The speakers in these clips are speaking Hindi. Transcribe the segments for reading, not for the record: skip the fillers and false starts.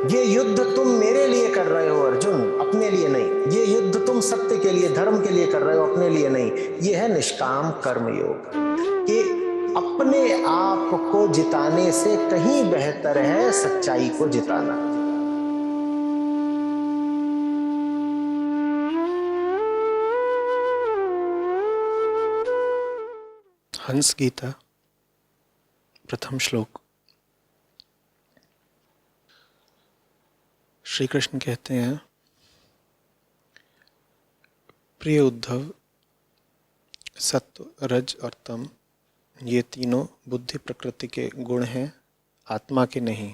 ये युद्ध तुम मेरे लिए कर रहे हो अर्जुन, अपने लिए नहीं। ये युद्ध तुम सत्य के लिए, धर्म के लिए कर रहे हो, अपने लिए नहीं। ये है निष्काम कर्म योग, कि अपने आप को जिताने से कहीं बेहतर है सच्चाई को जिताना। हंस गीता प्रथम श्लोक। श्री कृष्ण कहते हैं, प्रिय उद्धव, सत्व, रज और तम ये तीनों बुद्धि प्रकृति के गुण हैं, आत्मा के नहीं।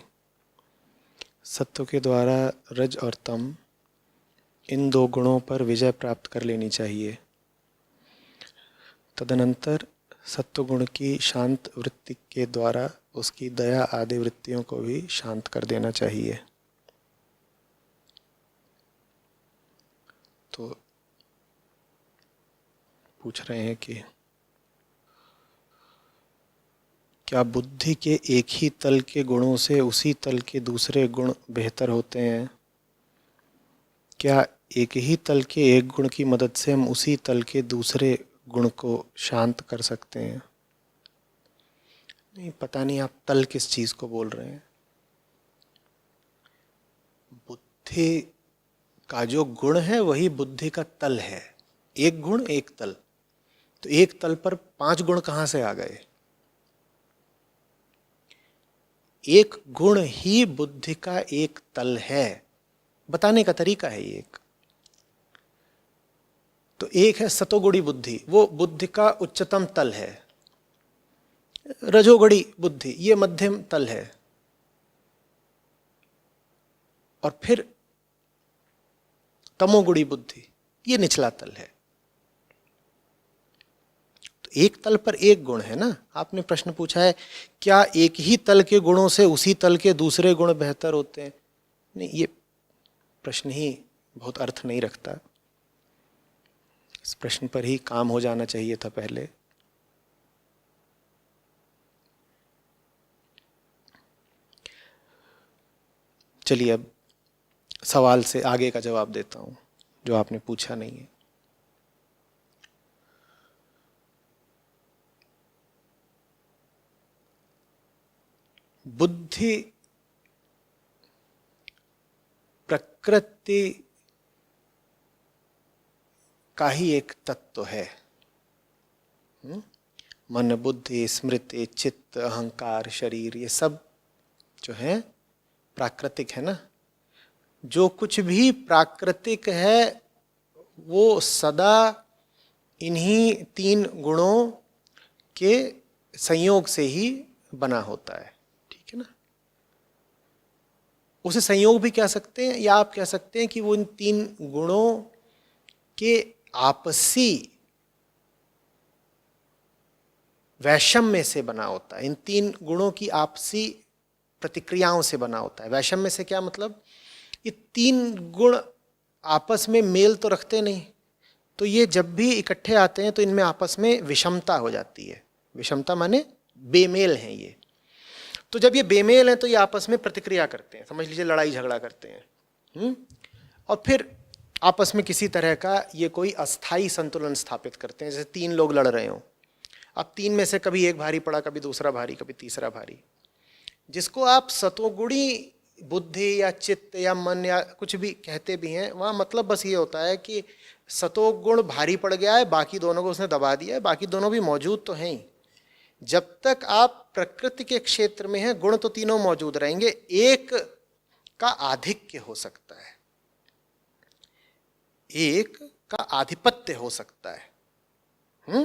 सत्व के द्वारा रज और तम इन दो गुणों पर विजय प्राप्त कर लेनी चाहिए। तदनंतर सत्वगुण की शांत वृत्ति के द्वारा उसकी दया आदि वृत्तियों को भी शांत कर देना चाहिए। तो पूछ रहे हैं कि क्या बुद्धि के एक ही तल के गुणों से उसी तल के दूसरे गुण बेहतर होते हैं? क्या एक ही तल के एक गुण की मदद से हम उसी तल के दूसरे गुण को शांत कर सकते हैं? नहीं, पता नहीं आप तल किस चीज को बोल रहे हैं। बुद्धि का जो गुण है वही बुद्धि का तल है। एक गुण एक तल, तो एक तल पर 5 गुण कहां से आ गए? एक गुण ही बुद्धि का एक तल है, बताने का तरीका है एक। तो एक है सतोगुणी बुद्धि, वो बुद्धि का उच्चतम तल है। रजोगुणी बुद्धि ये मध्यम तल है, और फिर तमोगुणी बुद्धि ये निचला तल है। तो एक तल पर एक गुण है ना। आपने प्रश्न पूछा है क्या एक ही तल के गुणों से उसी तल के दूसरे गुण बेहतर होते हैं? नहीं, ये प्रश्न ही बहुत अर्थ नहीं रखता। इस प्रश्न पर ही काम हो जाना चाहिए था पहले। चलिए अब सवाल से आगे का जवाब देता हूं जो आपने पूछा नहीं है। बुद्धि प्रकृति का ही एक तत्व है। मन, बुद्धि, स्मृति, चित्त, अहंकार, शरीर ये सब जो है प्राकृतिक है ना। जो कुछ भी प्राकृतिक है वो सदा इन्हीं 3 गुणों के संयोग से ही बना होता है, ठीक है ना। उसे संयोग भी कह सकते हैं, या आप कह सकते हैं कि वो इन 3 गुणों के आपसी वैषम्य से बना होता है। इन 3 गुणों की आपसी प्रतिक्रियाओं से बना होता है। वैषम्य से क्या मतलब? ये 3 गुण आपस में मेल तो रखते नहीं, तो ये जब भी इकट्ठे आते हैं तो इनमें आपस में विषमता हो जाती है। विषमता माने बेमेल हैं ये। तो जब ये बेमेल हैं तो ये आपस में प्रतिक्रिया करते हैं, समझ लीजिए लड़ाई झगड़ा करते हैं। और फिर आपस में किसी तरह का ये कोई अस्थाई संतुलन स्थापित करते हैं। जैसे 3 लोग लड़ रहे हो, अब 3 में से कभी एक भारी पड़ा, कभी दूसरा भारी, कभी तीसरा भारी। जिसको आप सतोगुणी बुद्धि या चित्त या मन या कुछ भी कहते भी हैं, वहाँ मतलब बस ये होता है कि सतोगुण भारी पड़ गया है, बाकी दोनों को उसने दबा दिया है, बाकी दोनों भी मौजूद तो हैं ही। जब तक आप प्रकृति के क्षेत्र में हैं गुण तो तीनों मौजूद रहेंगे। एक का आधिक्य हो सकता है, एक का आधिपत्य हो सकता है,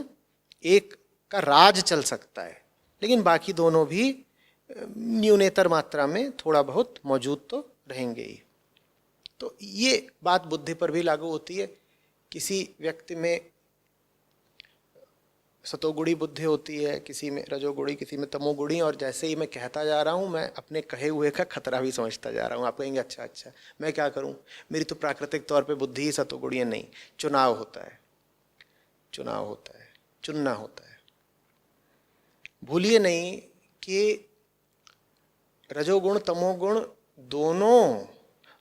एक का राज चल सकता है, लेकिन बाकी दोनों भी न्यूनतर मात्रा में थोड़ा बहुत मौजूद तो रहेंगे ही। तो ये बात बुद्धि पर भी लागू होती है। किसी व्यक्ति में सतोगुणी बुद्धि होती है, किसी में रजोगुणी, किसी में तमोगुणी, और जैसे ही मैं कहता जा रहा हूँ मैं अपने कहे हुए का खतरा भी समझता जा रहा हूँ। आप कहेंगे अच्छा अच्छा मैं क्या करूँ, मेरी तो प्राकृतिक तौर पे बुद्धि ही सतोगुणी है। नहीं, चुनाव होता है, चुनाव होता है, चुनना होता है। भूलिए नहीं कि रजोगुण तमोगुण दोनों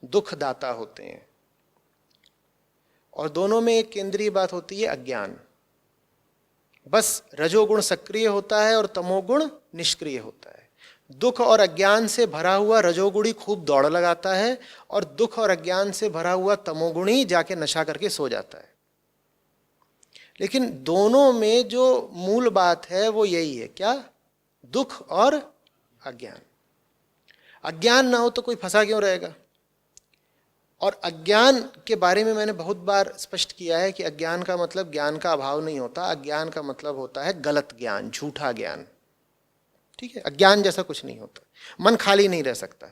दुखदाता होते हैं और दोनों में एक केंद्रीय बात होती है अज्ञान। बस रजोगुण सक्रिय होता है और तमोगुण निष्क्रिय होता है। दुख और अज्ञान से भरा हुआ रजोगुणी खूब दौड़ लगाता है और दुख और अज्ञान से भरा हुआ तमोगुणी जाके नशा करके सो जाता है। लेकिन दोनों में जो मूल बात है वो यही है, क्या? दुख और अज्ञान। अज्ञान ना हो तो कोई फंसा क्यों रहेगा? और अज्ञान के बारे में मैंने बहुत बार स्पष्ट किया है कि अज्ञान का मतलब ज्ञान का अभाव नहीं होता। अज्ञान का मतलब होता है गलत ज्ञान, झूठा ज्ञान। ठीक है, अज्ञान जैसा कुछ नहीं होता। मन खाली नहीं रह सकता,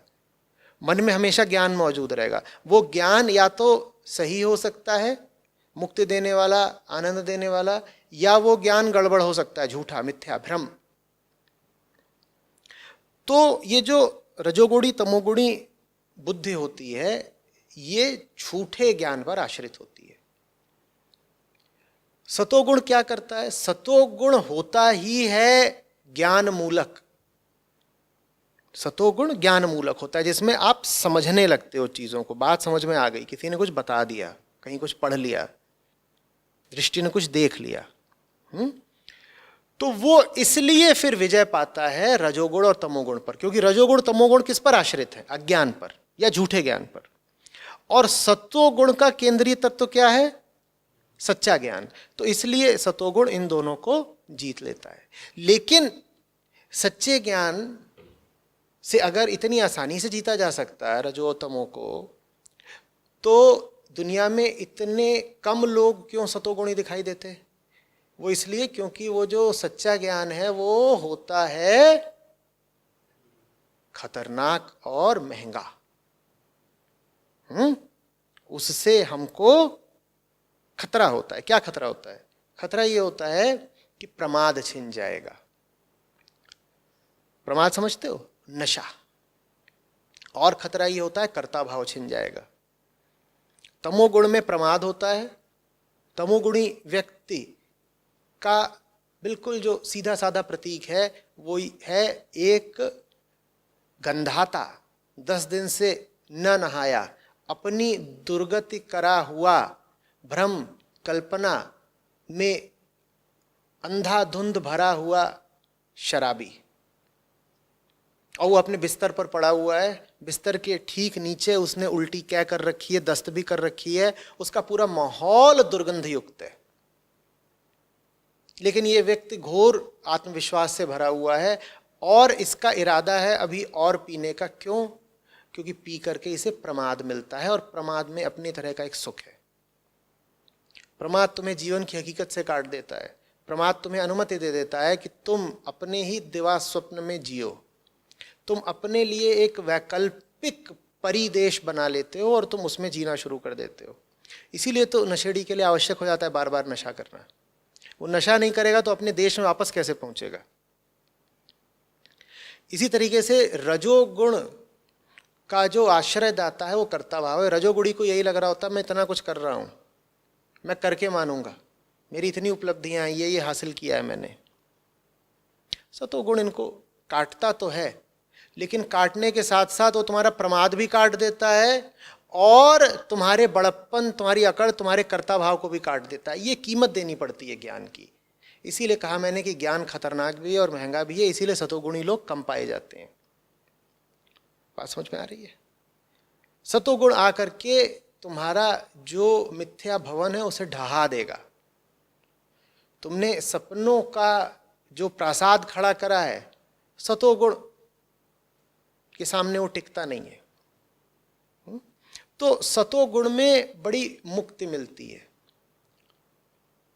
मन में हमेशा ज्ञान मौजूद रहेगा। वो ज्ञान या तो सही हो सकता है, मुक्ति देने वाला, आनंद देने वाला, या वो ज्ञान गड़बड़ हो सकता है, झूठा, मिथ्या, भ्रम। तो ये जो रजोगुणी तमोगुणी बुद्धि होती है ये झूठे ज्ञान पर आश्रित होती है। सतोगुण क्या करता है? सतोगुण होता ही है ज्ञान मूलक। सतोगुण ज्ञान मूलक होता है, जिसमें आप समझने लगते हो चीजों को। बात समझ में आ गई, किसी ने कुछ बता दिया, कहीं कुछ पढ़ लिया, दृष्टि ने कुछ देख लिया, तो वो इसलिए फिर विजय पाता है रजोगुण और तमोगुण पर, क्योंकि रजोगुण तमोगुण किस पर आश्रित है? अज्ञान पर या झूठे ज्ञान पर। और सत्वगुण का केंद्रीय तत्व क्या है? सच्चा ज्ञान। तो इसलिए सतोगुण इन दोनों को जीत लेता है। लेकिन सच्चे ज्ञान से अगर इतनी आसानी से जीता जा सकता है रजो तमो को, तो दुनिया में इतने कम लोग क्यों सतोगुणी दिखाई देते? वो इसलिए क्योंकि वो जो सच्चा ज्ञान है वो होता है खतरनाक और महंगा। उससे हमको खतरा होता है। क्या खतरा होता है? खतरा ये होता है कि प्रमाद छिन जाएगा। प्रमाद समझते हो? नशा। और खतरा ये होता है कर्ता भाव छिन जाएगा। तमोगुण में प्रमाद होता है। तमोगुणी व्यक्ति का बिल्कुल जो सीधा साधा प्रतीक है वो है एक गंधाता, 10 दिन से न नहाया, अपनी दुर्गति करा हुआ, भ्रम कल्पना में अंधाधुंध भरा हुआ शराबी। और वो अपने बिस्तर पर पड़ा हुआ है, बिस्तर के ठीक नीचे उसने उल्टी क्या कर रखी है, दस्त भी कर रखी है, उसका पूरा माहौल दुर्गंध युक्त है। लेकिन ये व्यक्ति घोर आत्मविश्वास से भरा हुआ है और इसका इरादा है अभी और पीने का। क्यों? क्योंकि पी करके इसे प्रमाद मिलता है और प्रमाद में अपनी तरह का एक सुख है। प्रमाद तुम्हें जीवन की हकीकत से काट देता है। प्रमाद तुम्हें अनुमति दे देता है कि तुम अपने ही दिवा स्वप्न में जियो। तुम अपने लिए एक वैकल्पिक परिदेश बना लेते हो और तुम उसमें जीना शुरू कर देते हो। इसीलिए तो नशेड़ी के लिए आवश्यक हो जाता है बार बार नशा करना। वो नशा नहीं करेगा तो अपने देश में वापस कैसे पहुंचेगा? इसी तरीके से रजोगुण का जो आश्रयदाता है वो कर्ता भाव है। रजोगुणी को यही लग रहा होता है मैं इतना कुछ कर रहा हूं, मैं करके मानूंगा, मेरी इतनी उपलब्धियां हैं, ये हासिल किया है मैंने। सतोगुण इनको काटता तो है, लेकिन काटने के साथ साथ वो तुम्हारा प्रमाद भी काट देता है और तुम्हारे बड़प्पन, तुम्हारी अकड़, तुम्हारे कर्ता भाव को भी काट देता है। ये कीमत देनी पड़ती है ज्ञान की। इसीलिए कहा मैंने कि ज्ञान खतरनाक भी है और महंगा भी है। इसीलिए सतोगुणी लोग कम पाए जाते हैं। बात समझ में आ रही है? सतोगुण आकर के तुम्हारा जो मिथ्या भवन है उसे ढहा देगा। तुमने सपनों का जो प्रासाद खड़ा करा है, सतोगुण के सामने वो टिकता नहीं है। तो सतोगुण में बड़ी मुक्ति मिलती है।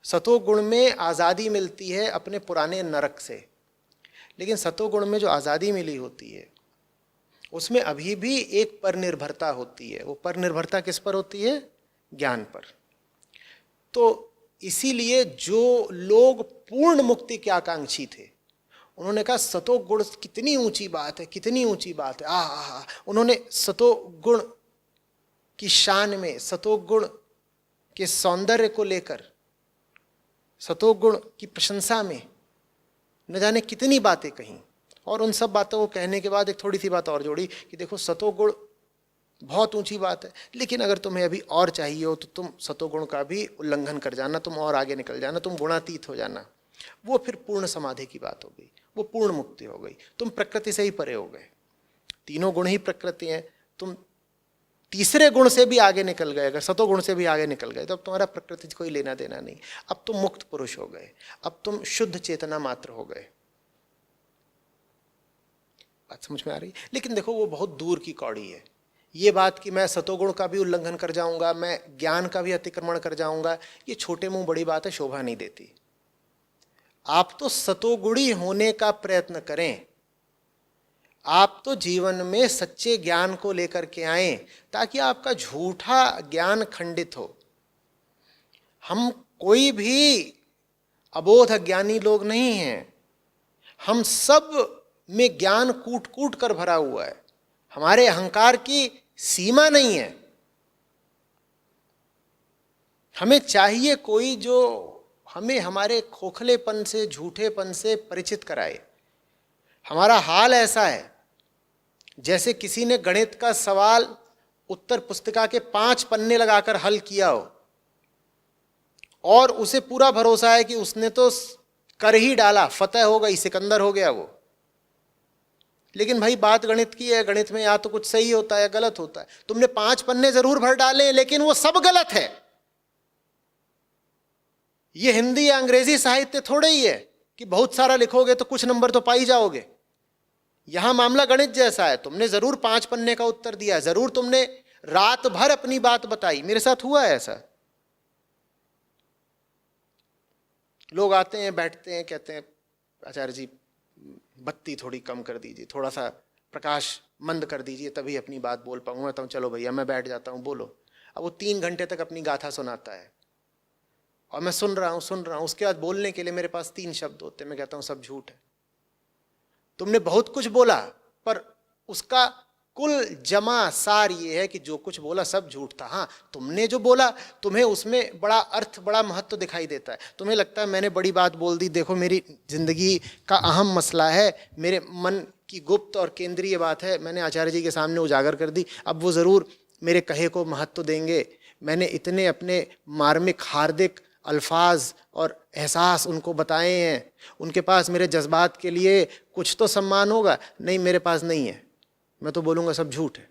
सतोगुण में आज़ादी मिलती है अपने पुराने नरक से। लेकिन सतोगुण में जो आज़ादी मिली होती है उसमें अभी भी एक परनिर्भरता होती है। वो परनिर्भरता किस पर होती है? ज्ञान पर। तो इसीलिए जो लोग पूर्ण मुक्ति के आकांक्षी थे उन्होंने कहा सतोगुण कितनी ऊंची बात है, कितनी ऊंची बात है। आहा, उन्होंने सतोगुण की शान में, सतोगुण के सौंदर्य को लेकर, सतोगुण की प्रशंसा में न जाने कितनी बातें कहीं। और उन सब बातों को कहने के बाद एक थोड़ी सी बात और जोड़ी कि देखो सतोगुण बहुत ऊंची बात है। लेकिन अगर तुम्हें अभी और चाहिए हो तो तुम सतोगुण का भी उल्लंघन कर जाना, तुम और आगे निकल जाना, तुम गुणातीत हो जाना। वो फिर पूर्ण समाधि की बात हो गई, वो पूर्ण मुक्ति हो गई, तुम प्रकृति से ही परे हो गए। तीनों गुण ही प्रकृति हैं, तुम तीसरे गुण से भी आगे निकल गए, अगर सतोगुण से भी आगे निकल गए तो अब तुम्हारा प्रकृति से कोई लेना देना नहीं। अब तुम मुक्त पुरुष हो गए, अब तुम शुद्ध चेतना मात्र हो गए। बात समझ में आ रही? लेकिन देखो वो बहुत दूर की कौड़ी है। ये बात कि मैं सतोगुण का भी उल्लंघन कर जाऊंगा, मैं ज्ञान का भी अतिक्रमण कर जाऊंगा, ये छोटे मुंह बड़ी बात है, शोभा नहीं देती। आप तो सतोगुणी होने का प्रयत्न करें, आप तो जीवन में सच्चे ज्ञान को लेकर के आए ताकि आपका झूठा ज्ञान खंडित हो। हम कोई भी अबोध अज्ञानी लोग नहीं हैं, हम सब में ज्ञान कूट कूट कर भरा हुआ है, हमारे अहंकार की सीमा नहीं है। हमें चाहिए कोई जो हमें हमारे खोखलेपन से, झूठेपन से परिचित कराए। हमारा हाल ऐसा है जैसे किसी ने गणित का सवाल उत्तर पुस्तिका के 5 पन्ने लगाकर हल किया हो और उसे पूरा भरोसा है कि उसने तो कर ही डाला, फतेह हो गई, सिकंदर हो गया वो। लेकिन भाई बात गणित की है, गणित में या तो कुछ सही होता है या गलत होता है। तुमने 5 पन्ने जरूर भर डाले लेकिन वो सब गलत है। ये हिंदी या अंग्रेजी साहित्य थोड़े ही है कि बहुत सारा लिखोगे तो कुछ नंबर तो पाई जाओगे। यहां मामला गणित जैसा है, तुमने जरूर 5 पन्ने का उत्तर दिया, जरूर तुमने रात भर अपनी बात बताई। मेरे साथ हुआ है ऐसा। लोग आते हैं, बैठते हैं, कहते हैं आचार्य जी बत्ती थोड़ी कम कर दीजिए, थोड़ा सा प्रकाश मंद कर दीजिए, तभी अपनी बात बोल पाऊंगा। मैं कहता हूँ चलो भैया मैं बैठ जाता हूँ, बोलो। अब वो 3 घंटे तक अपनी गाथा सुनाता है और मैं सुन रहा हूँ। उसके बाद बोलने के लिए मेरे पास 3 शब्द होते हैं। मैं कहता हूँ सब झूठ है। तुमने बहुत कुछ बोला पर उसका कुल जमा सार ये है कि जो कुछ बोला सब झूठ था। हाँ, तुमने जो बोला तुम्हें उसमें बड़ा अर्थ, बड़ा महत्व दिखाई देता है। तुम्हें लगता है मैंने बड़ी बात बोल दी, देखो मेरी जिंदगी का अहम मसला है, मेरे मन की गुप्त और केंद्रीय बात है, मैंने आचार्य जी के सामने उजागर कर दी, अब वो ज़रूर मेरे कहे को महत्व देंगे। मैंने इतने अपने मार्मिक हार्दिक अल्फाज और एहसास उनको बताए हैं, उनके पास मेरे जज्बात के लिए कुछ तो सम्मान होगा। नहीं, मेरे पास नहीं है, मैं तो बोलूँगा सब झूठ है।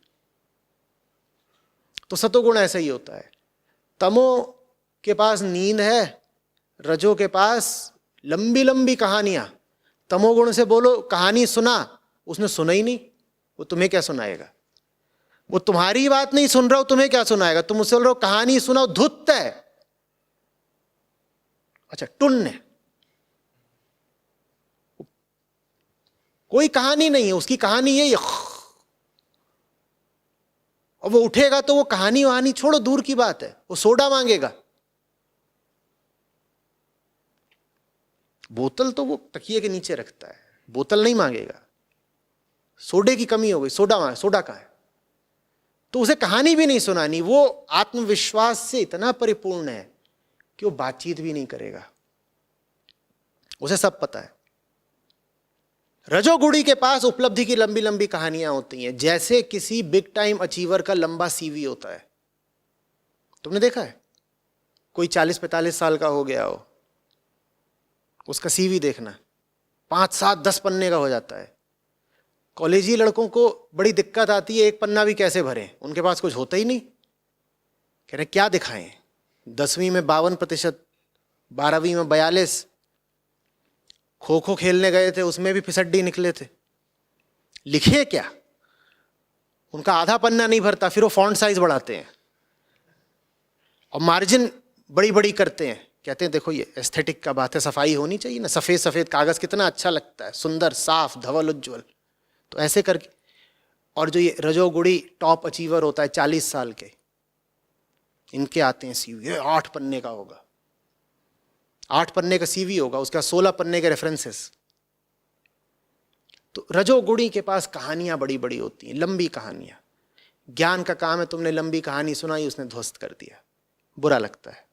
तो सतोगुण ऐसा ही होता है। तमो के पास नींद है, रजो के पास लंबी लंबी कहानियां। तमोगुण से बोलो कहानी सुना, उसने सुना ही नहीं, वो तुम्हें क्या सुनाएगा? वो तुम्हारी बात नहीं सुन रहा हो, तुम्हें क्या सुनाएगा? तुम उससे बोल रहे हो कहानी सुनाओ, धुत्त है। अच्छा, टुन्न है, कोई कहानी नहीं है, उसकी कहानी यही है। और वो उठेगा तो वो कहानी वहानी छोड़ो, दूर की बात है, वो सोडा मांगेगा। बोतल तो वो तकिए के नीचे रखता है, बोतल नहीं मांगेगा। सोडे की कमी हो गई, सोडा मांगे, सोडा कहाँ है? तो उसे कहानी भी नहीं सुनानी। वो आत्मविश्वास से इतना परिपूर्ण है कि वो बातचीत भी नहीं करेगा, उसे सब पता है। रजोगुणी के पास उपलब्धि की लंबी लंबी कहानियां होती हैं, जैसे किसी बिग टाइम अचीवर का लंबा सीवी होता है। तुमने देखा है? कोई 40-45 साल का हो गया हो, उसका सीवी देखना, 5, 7, 10 पन्ने का हो जाता है। कॉलेजी लड़कों को बड़ी दिक्कत आती है, 1 पन्ना भी कैसे भरें, उनके पास कुछ होता ही नहीं। कह रहे क्या दिखाएं? 10वीं में 52%, 12वीं में 42, खो खो खेलने गए थे उसमें भी फिसड्डी निकले थे। लिखे क्या? उनका आधा पन्ना नहीं भरता, फिर वो फॉन्ट साइज बढ़ाते हैं और मार्जिन बड़ी बड़ी करते हैं। कहते हैं देखो ये एस्थेटिक का बात है, सफाई होनी चाहिए ना, सफ़ेद सफ़ेद कागज़ कितना अच्छा लगता है, सुंदर, साफ, धवल, उज्ज्वल। तो ऐसे करके। और जो ये रजोगुणी टॉप अचीवर होता है 40 साल के, इनके आते हैं सीवी, ये 8 पन्ने का होगा, 8 पन्ने का सीवी होगा, उसका 16 पन्ने के रेफरेंसेस। तो रजोगुणी के पास कहानियां बड़ी बड़ी होती हैं, लंबी कहानियां। ज्ञान का काम है, तुमने लंबी कहानी सुनाई, उसने ध्वस्त कर दिया, बुरा लगता है,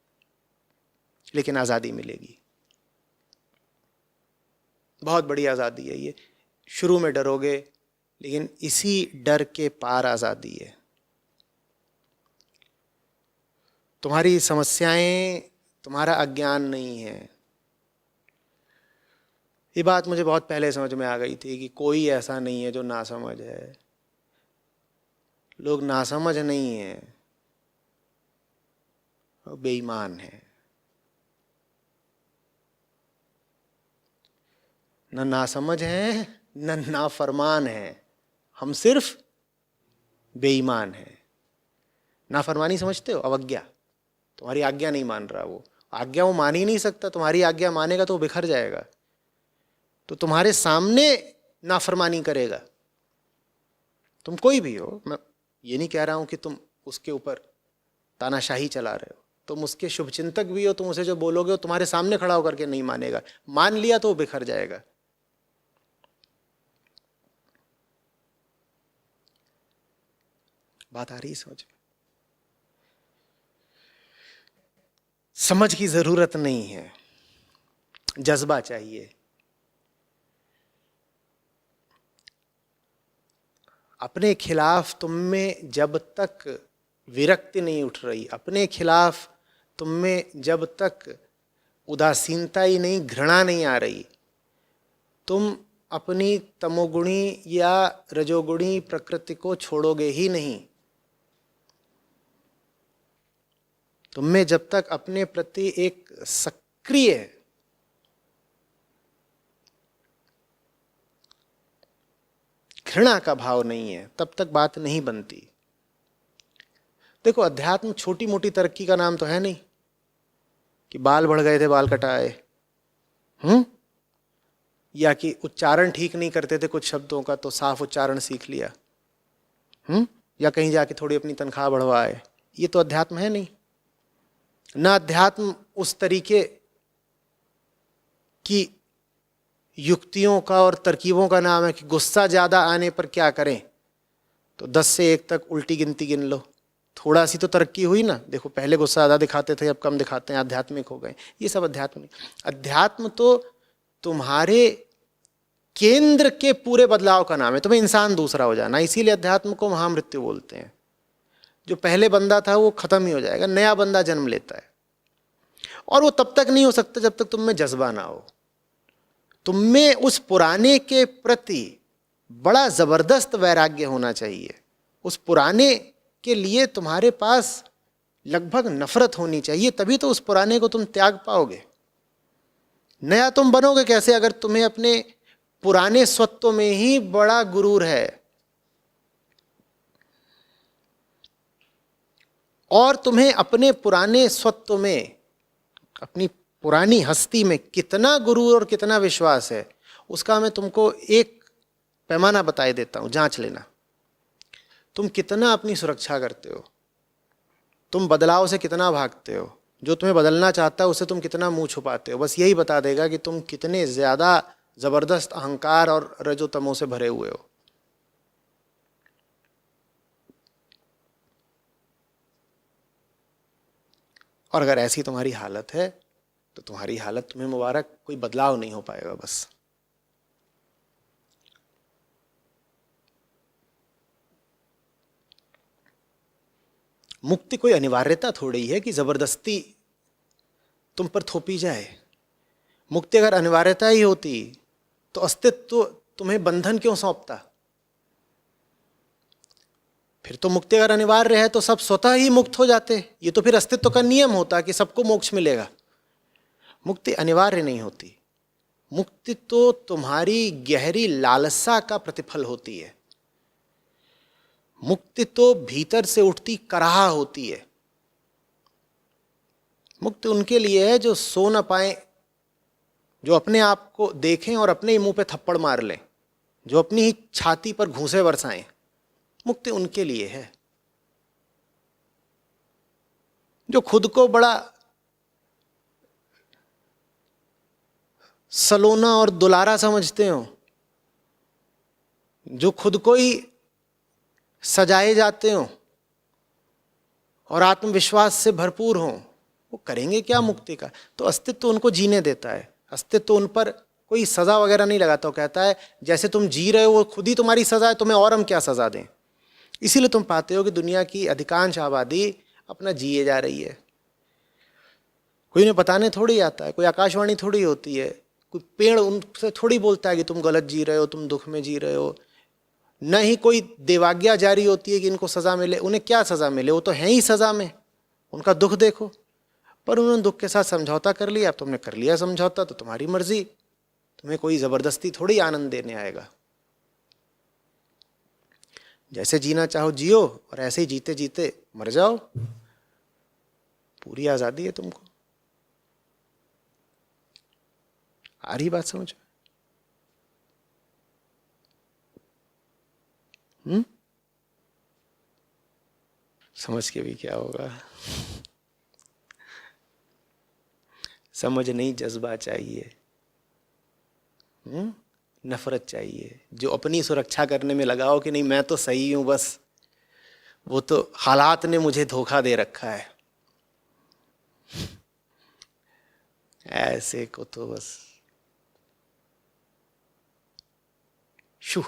लेकिन आज़ादी मिलेगी, बहुत बड़ी आज़ादी है ये। शुरू में डरोगे, लेकिन इसी डर के पार आज़ादी है। तुम्हारी समस्याएं तुम्हारा अज्ञान नहीं है। ये बात मुझे बहुत पहले समझ में आ गई थी कि कोई ऐसा नहीं है जो नासमझ है। लोग नासमझ नहीं है, वो बेईमान है। न नासमझ है न नाफरमान है, हम सिर्फ बेईमान है। नाफरमानी समझते हो? अवज्ञा। तुम्हारी आज्ञा नहीं मान रहा वो, आज्ञा वो मान ही नहीं सकता। तुम्हारी आज्ञा मानेगा तो वो बिखर जाएगा। तो तुम्हारे सामने नाफरमानी करेगा, तुम कोई भी हो। मैं ये नहीं कह रहा हूं कि तुम उसके ऊपर तानाशाही चला रहे हो, तुम उसके शुभचिंतक भी हो। तुम उसे जो बोलोगे वो तुम्हारे सामने खड़ा होकर के नहीं मानेगा। मान लिया तो वो बिखर जाएगा। बात आ रही समझ में? समझ की जरूरत नहीं है, जज्बा चाहिए। अपने खिलाफ तुम में जब तक विरक्ति नहीं उठ रही, अपने खिलाफ तुम में जब तक उदासीनता ही नहीं, घृणा नहीं आ रही, तुम अपनी तमोगुणी या रजोगुणी प्रकृति को छोड़ोगे ही नहीं। तुम में जब तक अपने प्रति एक सक्रिय घृणा का भाव नहीं है, तब तक बात नहीं बनती। देखो, अध्यात्म छोटी मोटी तरक्की का नाम तो है नहीं कि बाल बढ़ गए थे बाल कटाए, या कि उच्चारण ठीक नहीं करते थे कुछ शब्दों का तो साफ उच्चारण सीख लिया, या कहीं जाके थोड़ी अपनी तनख्वाह बढ़वाए। ये तो अध्यात्म है नहीं। ना अध्यात्म उस तरीके की युक्तियों का और तरकीबों का नाम है कि गुस्सा ज्यादा आने पर क्या करें, तो 10 से 1 तक उल्टी गिनती गिन लो। थोड़ा सी तो तरक्की हुई ना। देखो, पहले गुस्सा ज़्यादा दिखाते थे, अब कम दिखाते हैं, आध्यात्मिक हो गए। ये सब अध्यात्म नहीं। अध्यात्म तो तुम्हारे केंद्र के पूरे बदलाव का नाम है। तुम्हें इंसान दूसरा हो जाना, इसीलिए अध्यात्म को महामृत्यु बोलते हैं। जो पहले बंदा था वो खत्म ही हो जाएगा, नया बंदा जन्म लेता है। और वो तब तक नहीं हो सकता जब तक तुम में जज्बा ना हो। तुम में उस पुराने के प्रति बड़ा जबरदस्त वैराग्य होना चाहिए। उस पुराने के लिए तुम्हारे पास लगभग नफरत होनी चाहिए, तभी तो उस पुराने को तुम त्याग पाओगे। नया तुम बनोगे कैसे अगर तुम्हें अपने पुराने स्वत्व में ही बड़ा गुरूर है और तुम्हें अपने पुराने स्वत्व में, अपनी पुरानी हस्ती में कितना गुरूर और कितना विश्वास है, उसका मैं तुमको एक पैमाना बताए देता हूं, जांच लेना। तुम कितना अपनी सुरक्षा करते हो, तुम बदलाव से कितना भागते हो, जो तुम्हें बदलना चाहता है उससे तुम कितना मुंह छुपाते हो। बस यही बता देगा कि तुम कितने ज्यादा जबरदस्त अहंकार और रजोतमो से भरे हुए हो। और अगर ऐसी तुम्हारी हालत है तो तुम्हारी हालत तुम्हें मुबारक, कोई बदलाव नहीं हो पाएगा। बस मुक्ति कोई अनिवार्यता थोड़ी ही है कि जबरदस्ती तुम पर थोपी जाए। मुक्ति अगर अनिवार्यता ही होती तो अस्तित्व तुम्हें बंधन क्यों सौंपता? फिर तो मुक्ति अगर अनिवार्य है तो सब स्वतः ही मुक्त हो जाते। ये तो फिर अस्तित्व का नियम होता कि सबको मोक्ष मिलेगा। मुक्ति अनिवार्य नहीं होती। मुक्ति तो तुम्हारी गहरी लालसा का प्रतिफल होती है। मुक्ति तो भीतर से उठती कराह होती है। मुक्ति उनके लिए है जो सो न पाए, जो अपने आप को देखें और अपने ही मुंह पे थप्पड़ मार लें, जो अपनी ही छाती पर घूंसे बरसाएं। मुक्ति उनके लिए है जो खुद को बड़ा सलोना और दुलारा समझते हो, जो खुद को ही सजाए जाते हो और आत्मविश्वास से भरपूर हो। वो करेंगे क्या मुक्ति का? तो अस्तित्व उनको जीने देता है। अस्तित्व उन पर कोई सजा वगैरह नहीं लगाता। वो कहता है जैसे तुम जी रहे हो वो खुद ही तुम्हारी सजा है, तुम्हें और हम क्या सजा दें। इसीलिए तुम पाते हो कि दुनिया की अधिकांश आबादी अपना जिए जा रही है। कोई ने बताने थोड़ी आता है, कोई आकाशवाणी थोड़ी होती है, कोई पेड़ उनसे थोड़ी बोलता है कि तुम गलत जी रहे हो, तुम दुख में जी रहे हो। न ही कोई देवाज्ञा जारी होती है कि इनको सजा मिले। उन्हें क्या सजा मिले, वो तो हैं ही सजा में, उनका दुख देखो। पर उन्होंने दुख के साथ समझौता कर लिया। अब तुमने कर लिया समझौता तो तुम्हारी मर्जी, तुम्हें कोई जबरदस्ती थोड़ी आनंद देने आएगा। जैसे जीना चाहो जियो और ऐसे ही जीते जीते मर जाओ, पूरी आजादी है तुमको। आ रही बात समझ में? समझ के भी क्या होगा। समझ नहीं, जज्बा चाहिए, नफरत चाहिए, जो अपनी सुरक्षा करने में लगाओ कि नहीं मैं तो सही हूं, बस वो तो हालात ने मुझे धोखा दे रखा है, ऐसे को तो बस शू